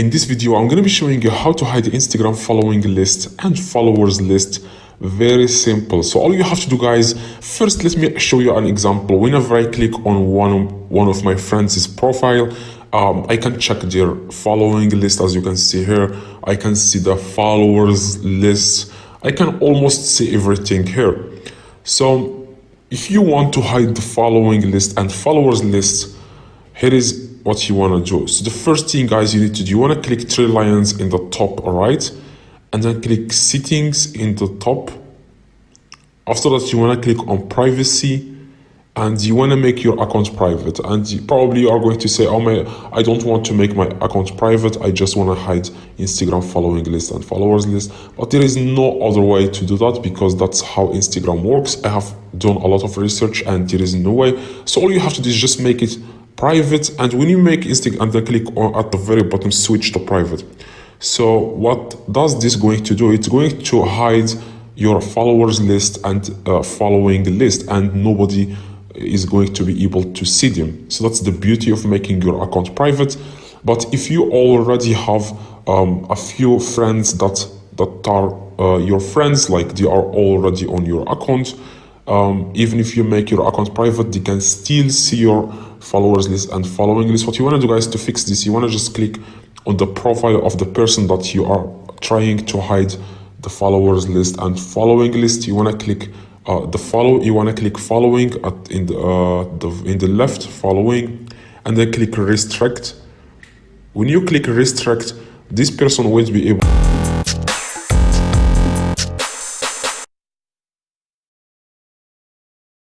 In this video, I'm going to be showing you how to hide the Instagram following list and followers list. Very simple. So all you have to do, guys, first let me show you an example. Whenever I click on one of my friends' profile, I can check their following list. As you can see here, I can see the followers list. I can almost see everything here. So if you want to hide the following list and followers list, here is what you want to do. So the first thing, guys, you need to do, you want to click three lines in the top right, and then click settings in the top. After that, you want to click on privacy, and you want to make your account private. And you are going to say, oh, I don't want to make my account private, I just want to hide Instagram following list and followers list. But there is no other way to do that, because that's how Instagram works. I have done a lot of research and there is no way. So all you have to do is just make it private, and when you make Instagram and then click on at the very bottom, switch to private. So what does this going to do? It's going to hide your followers list and following list, and nobody is going to be able to see them. So that's the beauty of making your account private. But if you already have a few friends that are your friends, like they are already on your account, even if you make your account private, they can still see your followers list and following list. What you want to do, guys, to fix this, you want to just click on the profile of the person that you are trying to hide the followers list and following list. You want to click you want to click following in the left, following, and then click restrict. When you click restrict, this person won't be able